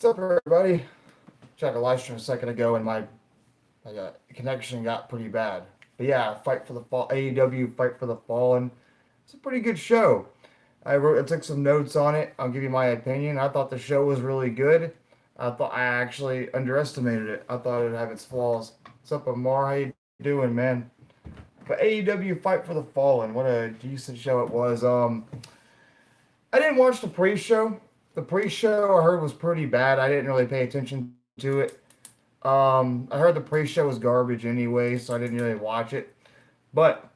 What's up, everybody? Checked a live stream a second ago, and my connection got pretty bad. But yeah, Fight for the Fall, AEW Fight for the Fallen. It's a pretty good show. I took some notes on it. I'll give you my opinion. I thought the show was really good. I actually underestimated it. I thought it'd have its flaws. What's up, Amar? How you doing, man? But AEW Fight for the Fallen, what a decent show it was. I didn't watch the pre-show. The pre-show I heard was pretty bad. I didn't really pay attention to it. I heard the pre-show was garbage anyway, so I didn't really watch it. But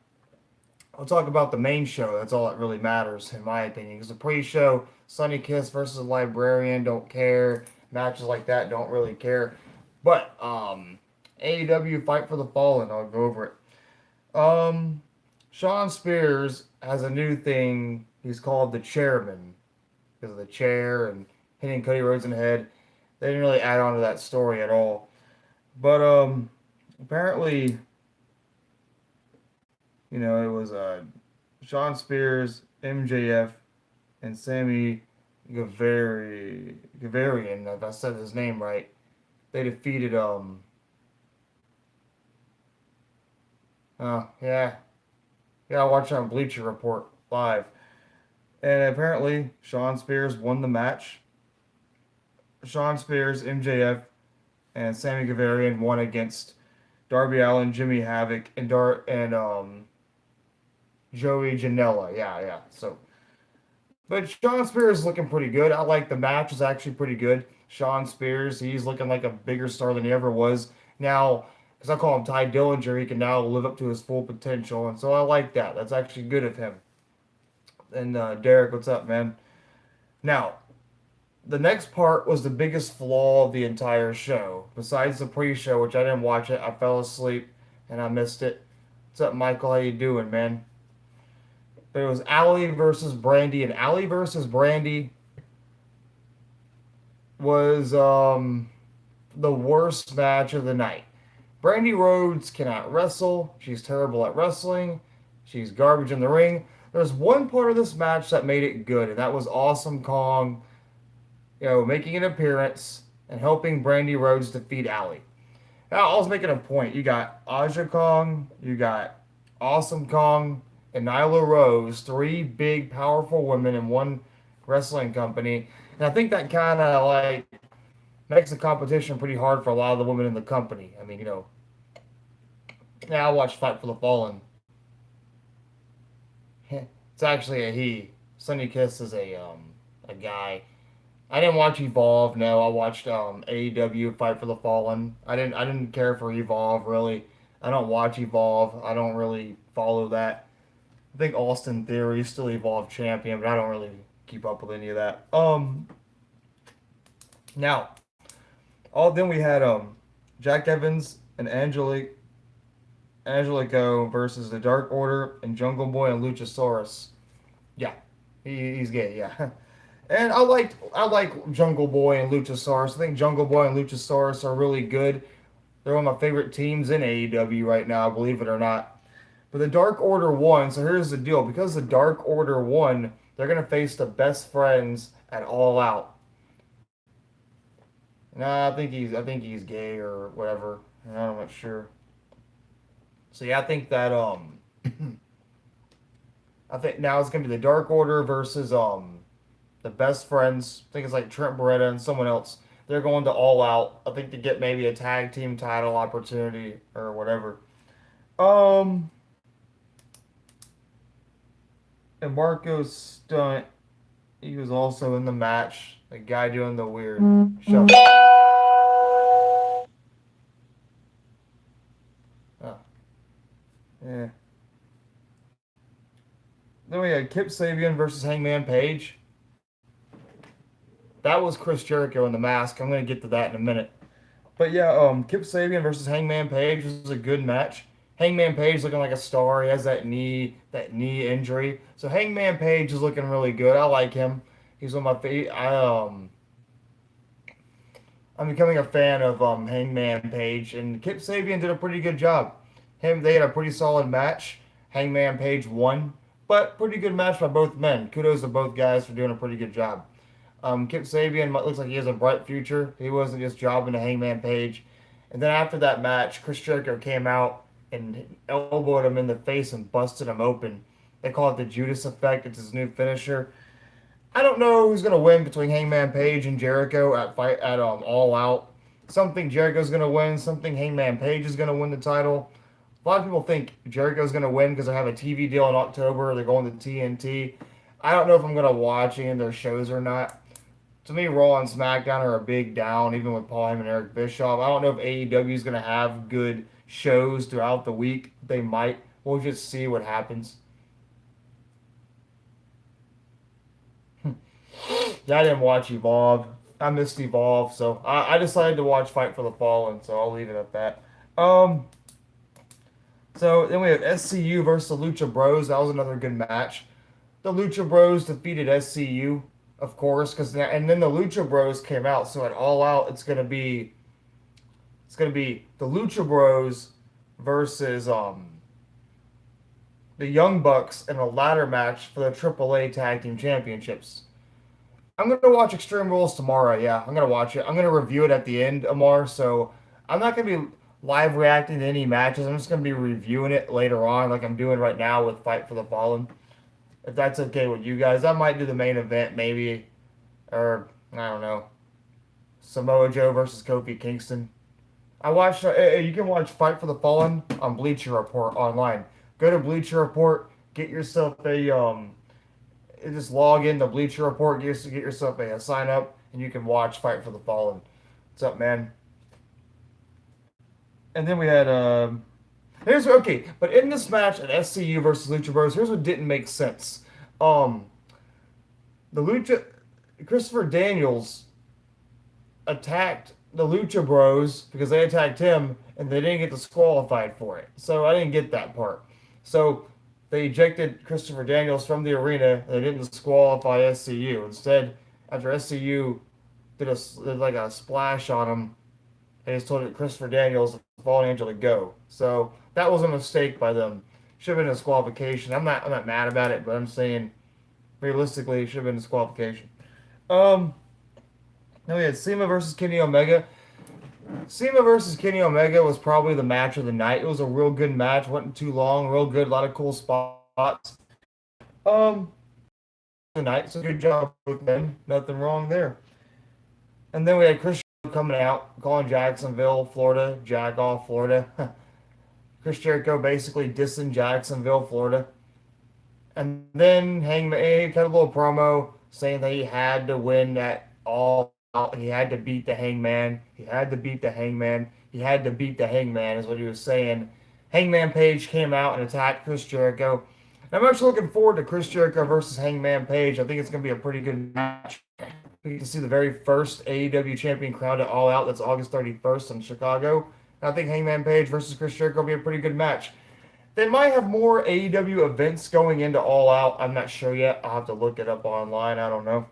I'll talk about the main show. That's all that really matters, in my opinion. Because the pre-show, Sunny Kiss versus the Librarian, don't care. Matches like that, don't really care. But AEW Fight for the Fallen, I'll go over it. Sean Spears has a new thing. He's called the Chairman because of the chair and hitting Cody Rhodes in the head. They didn't really add on to that story at all. But apparently, it was Sean Spears, MJF, and Sammy Gavarian, if I said his name right. They defeated yeah. Yeah, I watched on Bleacher Report live. And apparently Sean Spears won the match. Sean Spears, MJF, and Sammy Gavarian won against Darby Allin, Jimmy Havoc, and Joey Janela. Yeah. But Sean Spears is looking pretty good. I like the match is actually pretty good. Sean Spears, he's looking like a bigger star than he ever was. Now, because I call him Ty Dillinger, he can now live up to his full potential, and so I like that. That's actually good of him. And Derek, what's up, man? Now, the next part was the biggest flaw of the entire show. Besides the pre-show, which I didn't watch it, I fell asleep and I missed it. What's up, Michael? How you doing, man? But it was Allie versus Brandy, and Allie versus Brandy was the worst match of the night. Brandy Rhodes cannot wrestle. She's terrible at wrestling. She's garbage in the ring. There's one part of this match that made it good, and that was Awesome Kong, making an appearance and helping Brandy Rhodes defeat Allie. Now, I was making a point. You got Aja Kong, you got Awesome Kong, and Nyla Rose, three big, powerful women in one wrestling company. And I think that kind of makes the competition pretty hard for a lot of the women in the company. I mean, yeah, I watched Fight for the Fallen. It's actually a he. Sunny Kiss is a guy. I didn't watch Evolve. No, I watched AEW Fight for the Fallen. I didn't care for Evolve really. I don't watch Evolve. I don't really follow that. I think Austin Theory is still Evolve champion, but I don't really keep up with any of that. Now, then we had Jack Evans and Angelico versus the Dark Order and Jungle Boy and Luchasaurus. Yeah, he's gay. Yeah, and I like Jungle Boy and Luchasaurus. I think Jungle Boy and Luchasaurus are really good. They're one of my favorite teams in AEW right now, believe it or not. But the Dark Order won, so here's the deal. Because the Dark Order won, they're gonna face the Best Friends at All Out. Nah, I think he's gay or whatever. I'm not sure. So yeah, I think that I think now it's gonna be the Dark Order versus the Best Friends. I think it's like Trent Beretta and someone else. They're going to All Out. I think to get maybe a tag team title opportunity or whatever. Um, and Marco Stunt, he was also in the match. The guy doing the weird shuffle. Oh, yeah. Then we had Kip Sabian versus Hangman Page. That was Chris Jericho in the mask. I'm gonna get to that in a minute. But yeah, Kip Sabian versus Hangman Page was a good match. Hangman Page looking like a star. He has that knee injury. So Hangman Page is looking really good. I like him. He's one of my favorite. I'm becoming a fan of Hangman Page, and Kip Sabian did a pretty good job. They had a pretty solid match. Hangman Page won, but pretty good match by both men. Kudos to both guys for doing a pretty good job. Kip Sabian looks like he has a bright future. He wasn't just jobbing to Hangman Page. And then after that match, Chris Jericho came out and elbowed him in the face and busted him open. They call it the Judas effect. It's his new finisher. I don't know who's gonna win between Hangman Page and Jericho at All Out. Something Jericho's gonna win. Something Hangman Page is gonna win the title. A lot of people think Jericho's gonna win because they have a TV deal in October. They're going to TNT. I don't know if I'm gonna watch any of their shows or not. To me, Raw and SmackDown are a big down, even with Paul Heyman and Eric Bischoff. I don't know if AEW is gonna have good shows throughout the week. They might. We'll just see what happens. Yeah, I didn't watch Evolve. I missed Evolve, so I decided to watch Fight for the Fallen, so I'll leave it at that. Um, so then we have SCU versus the Lucha Bros. That was another good match. The Lucha Bros defeated SCU, of course, and then the Lucha Bros came out. So at All Out, it's gonna be the Lucha Bros versus the Young Bucks in a ladder match for the AAA Tag Team Championships. I'm gonna watch Extreme Rules tomorrow. Yeah, I'm gonna watch it. I'm gonna review it at the end, Amar. So I'm not gonna be live reacting to any matches. I'm just gonna be reviewing it later on, like I'm doing right now with Fight for the Fallen. If that's okay with you guys, I might do the main event maybe, or I don't know, Samoa Joe versus Kofi Kingston. I watched. You can watch Fight for the Fallen on Bleacher Report online. Go to Bleacher Report, get yourself just log into Bleacher Report, get yourself a sign up, and you can watch Fight for the Fallen. What's up, man? And then we had here's okay, but in this match at SCU versus Lucha Bros, here's what didn't make sense. Um, the Lucha Christopher Daniels attacked the Lucha Bros because they attacked him and they didn't get disqualified for it. So I didn't get that part. So they ejected Christopher Daniels from the arena and they didn't disqualify SCU. Instead, after SCU did like a splash on him, they just told Christopher Daniels, the Fallen Angel, to go. So that was a mistake by them. Should have been a disqualification. I'm not mad about it, but I'm saying realistically it should have been disqualification. Um then we had Cena versus Kenny Omega. Cena versus Kenny Omega was probably the match of the night. It was a real good match. Wasn't too long. Real good. A lot of cool spots. Um, tonight. So good job with them. Nothing wrong there. And then we had Chris coming out, calling Jacksonville, Florida, Jack off Florida. Chris Jericho basically dissing Jacksonville, Florida. And then Hangman he cut a little promo saying that he had to win that all out. He had to beat the Hangman. He had to beat the Hangman. He had to beat the Hangman is what he was saying. Hangman Page came out and attacked Chris Jericho. And I'm actually looking forward to Chris Jericho versus Hangman Page. I think it's going to be a pretty good match. We can see the very first AEW champion crowned at All Out. That's August 31st in Chicago. And I think Hangman Page versus Chris Jericho will be a pretty good match. They might have more AEW events going into All Out. I'm not sure yet. I'll have to look it up online. I don't know.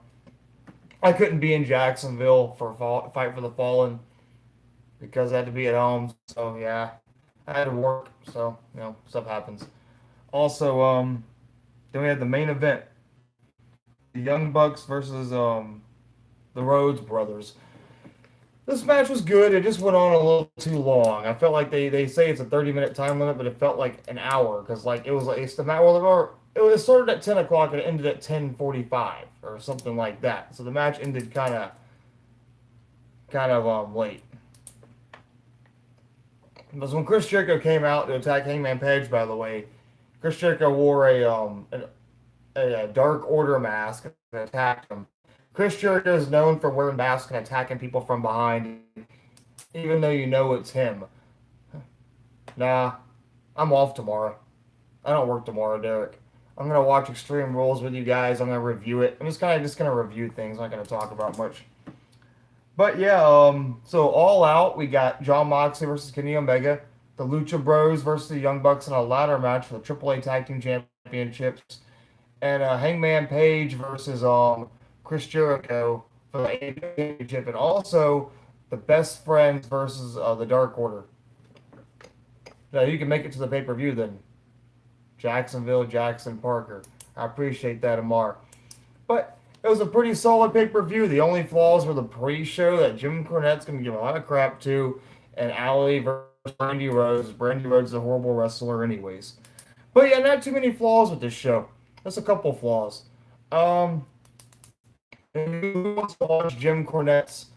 I couldn't be in Jacksonville for Fight for the Fallen because I had to be at home. So, yeah, I had to work. So, stuff happens. Also, then we had the main event. The Young Bucks versus the Rhodes Brothers. This match was good. It just went on a little too long. I felt like they say it's a 30-minute time limit, but it felt like an hour because it's the match. Well, it started at 10 o'clock and it ended at 10:45 or something like that. So the match ended kind of late. Because when Chris Jericho came out to attack Hangman Page, by the way, Chris Jericho wore a Dark Order mask and attacked him. Chris Jericho is known for wearing masks and attacking people from behind, even though you know it's him. Nah, I'm off tomorrow. I don't work tomorrow, Derek. I'm gonna watch Extreme Rules with you guys. I'm gonna review it. I'm just gonna review things. I'm not gonna talk about much. But yeah, so All Out, we got Jon Moxley versus Kenny Omega, the Lucha Bros versus the Young Bucks in a ladder match for the AAA Tag Team Championships, and Hangman Page versus Chris Jericho for the AEW Championship, and also the Best Friends versus the Dark Order. Now you can make it to the pay-per-view then. Jacksonville, Jackson Parker. I appreciate that, Amar. But It was a pretty solid pay-per-view. The only flaws were the pre-show that Jim Cornette's going to give a lot of crap to, and Ali versus Brandy Rhodes. Brandy Rhodes is a horrible wrestler, anyways. But yeah, not too many flaws with this show. Just a couple flaws. Um, who wants to watch Jim Cornette's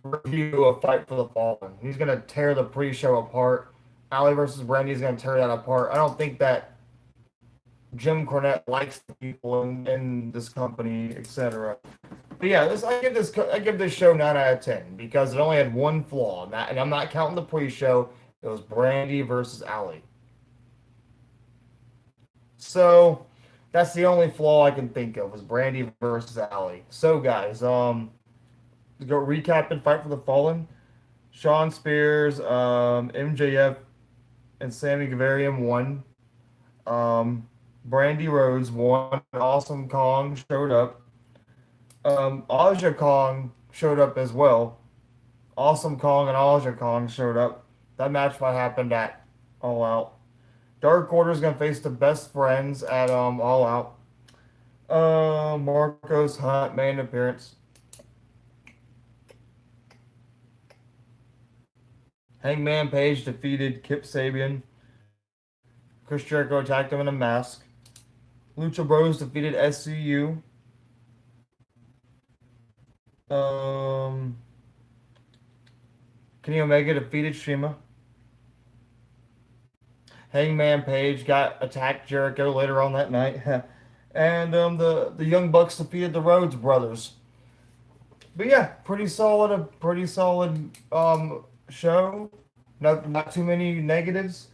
review of Fight for the Fallen? He's going to tear the pre-show apart. Ali versus Brandy is going to tear that apart. I don't think that Jim Cornette likes the people in this company, etc. But yeah, I give this show 9 out of 10 because it only had one flaw, and I'm not counting the pre-show. It was Brandy versus Ali. So that's the only flaw I can think of was Brandy versus Ali. So guys, to go recapping Fight for the Fallen, Shawn Spears, MJF, and Sammy Guevara won. Brandy Rhodes won. Awesome Kong showed up. Aja Kong showed up as well. Awesome Kong and Aja Kong showed up. That match might happen at All Out. Dark Order is gonna face the Best Friends at All Out. Marcos Hunt main appearance. Hangman Page defeated Kip Sabian. Chris Jericho attacked him in a mask. Lucha Bros defeated SCU. Kenny Omega defeated Shima. Hangman Page got attacked Jericho later on that night. And the Young Bucks defeated the Rhodes Brothers. But yeah, pretty solid show. Not too many negatives.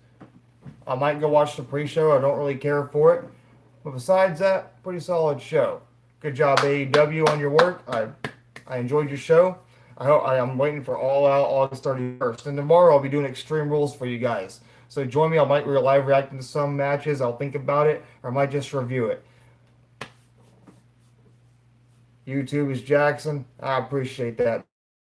I might go watch the pre-show. I don't really care for it. But besides that, pretty solid show. Good job, AEW, on your work. I enjoyed your show. I'm waiting for All Out August 31st. And tomorrow I'll be doing Extreme Rules for you guys. So join me. I might be live reacting to some matches. I'll think about it, or I might just review it. YouTube is Jackson. I appreciate that,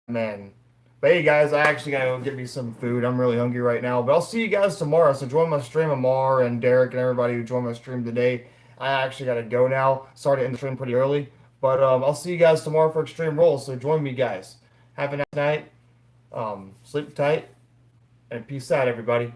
man. But hey, guys, I actually got to go get me some food. I'm really hungry right now. But I'll see you guys tomorrow. So join my stream, Amar and Derek and everybody who joined my stream today. I actually got to go now. Sorry to end the stream pretty early. But I'll see you guys tomorrow for Extreme Rules. So join me, guys. Have a nice night. Sleep tight. And peace out, everybody.